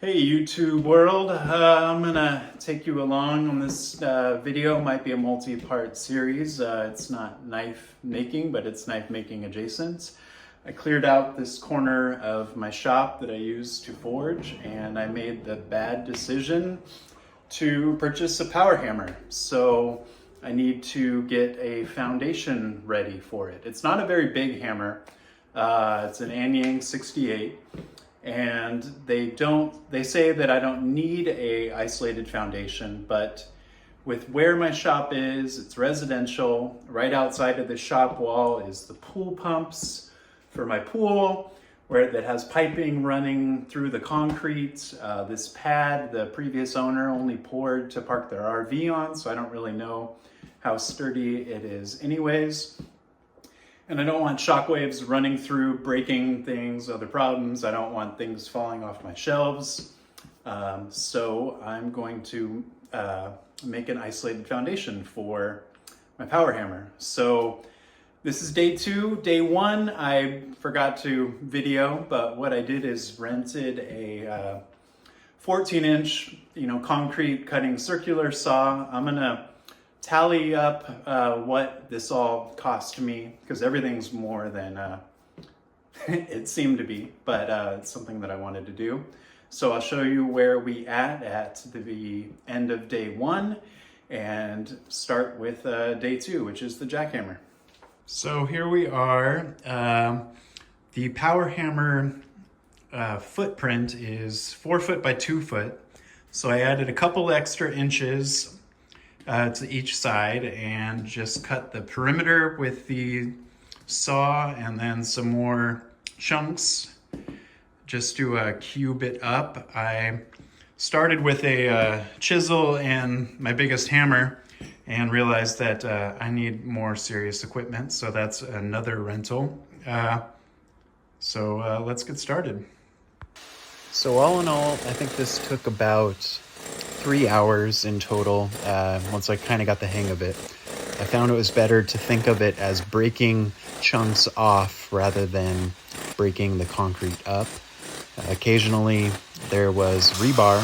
Hey YouTube world, I'm gonna take you along on this video. It might be a multi-part series. It's not knife making, but it's knife making adjacent. I cleared out this corner of my shop that I use to forge, and I made the bad decision to purchase a power hammer. So I need to get a foundation ready for it. It's not a very big hammer. It's an Anyang 68. And they say that I don't need a isolated foundation, but with where my shop is, it's residential. Right outside of the shop wall is the pool pumps for my pool, that has piping running through the concrete. This pad, the previous owner only poured to park their RV on, so I don't really know how sturdy it is anyways. And I don't want shockwaves running through, breaking things, other problems. I don't want things falling off my shelves. So I'm going to make an isolated foundation for my power hammer. So this is day 2. Day 1, I forgot to video, but what I did is rented a 14-inch, concrete cutting circular saw. I'm gonna tally up what this all cost me, because everything's more than it seemed to be, but it's something that I wanted to do. So I'll show you where we at the end of day 1 and start with day 2, which is the jackhammer. So here we are. The power hammer footprint is 4 foot by 2 foot. So I added a couple extra inches to each side and just cut the perimeter with the saw, and then some more chunks just to cube it up. I started with a chisel and my biggest hammer and realized that I need more serious equipment, so that's another rental. So let's get started. So all in all, I think this took about 3 hours in total. Once I kind of got the hang of it, I found it was better to think of it as breaking chunks off rather than breaking the concrete up. Occasionally there was rebar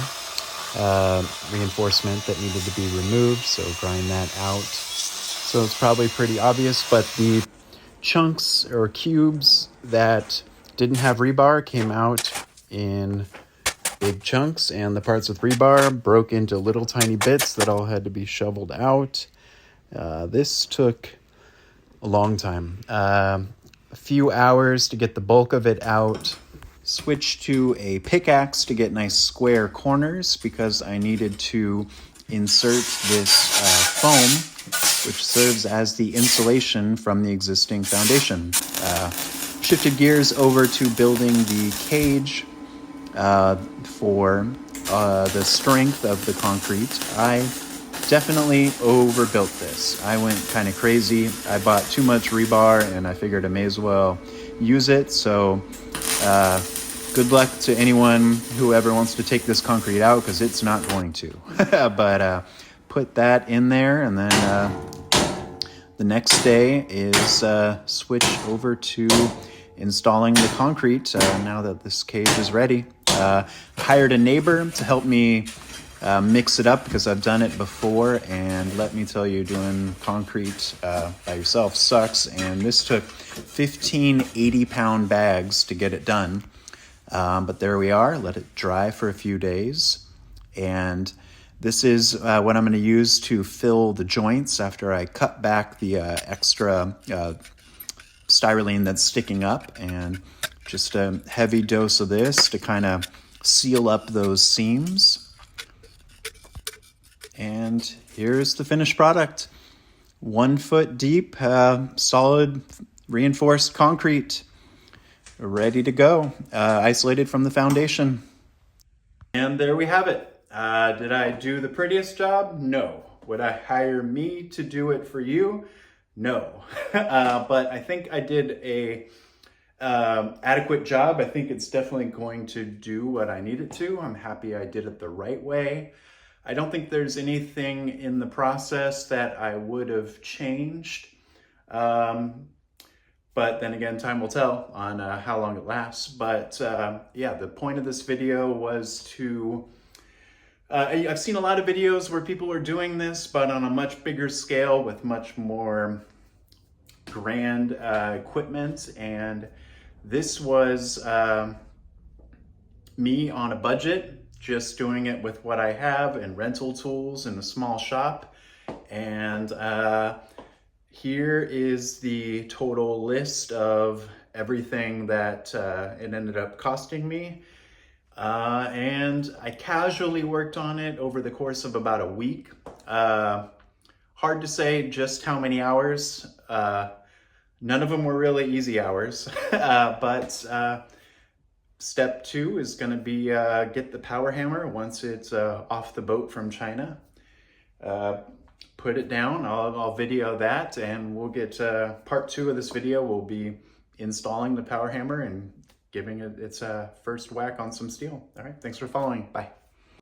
reinforcement that needed to be removed, so grind that out. So it's probably pretty obvious, but the chunks or cubes that didn't have rebar came out in big chunks, and the parts with rebar broke into little tiny bits that all had to be shoveled out. This took a long time, a few hours to get the bulk of it out. Switched to a pickaxe to get nice square corners because I needed to insert this foam, which serves as the insulation from the existing foundation. Shifted gears over to building the cage for the strength of the concrete. I definitely overbuilt this. I went kind of crazy. I bought too much rebar and I figured I may as well use it. So good luck to anyone who ever wants to take this concrete out, because it's not going to. But put that in there, and then the next day is switch over to installing the concrete now that this cage is ready. Hired a neighbor to help me mix it up, because I've done it before, and let me tell you, doing concrete by yourself sucks. And this took 15 80-pound bags to get it done. But there we are. Let it dry for a few days. And this is what I'm going to use to fill the joints after I cut back the extra styrene that's sticking up, and just a heavy dose of this to kind of seal up those seams. And here's the finished product. 1 foot deep, solid reinforced concrete, ready to go, isolated from the foundation. And there we have it. Did I do the prettiest job? No. Would I hire me to do it for you? No. But I think I did a adequate job. I think it's definitely going to do what I need it to. I'm happy I did it the right way. I don't think there's anything in the process that I would have changed. But then again, time will tell on how long it lasts. But yeah, the point of this video was to, I've seen a lot of videos where people are doing this, but on a much bigger scale with much more grand equipment. And this was me on a budget, just doing it with what I have and rental tools in a small shop. And here is the total list of everything that it ended up costing me. And I casually worked on it over the course of about a week. Hard to say just how many hours. None of them were really easy hours, but step 2 is going to be get the power hammer once it's off the boat from China. Put it down, I'll video that, and we'll get part 2 of this video will be installing the power hammer and giving it its first whack on some steel. All right, thanks for following. Bye.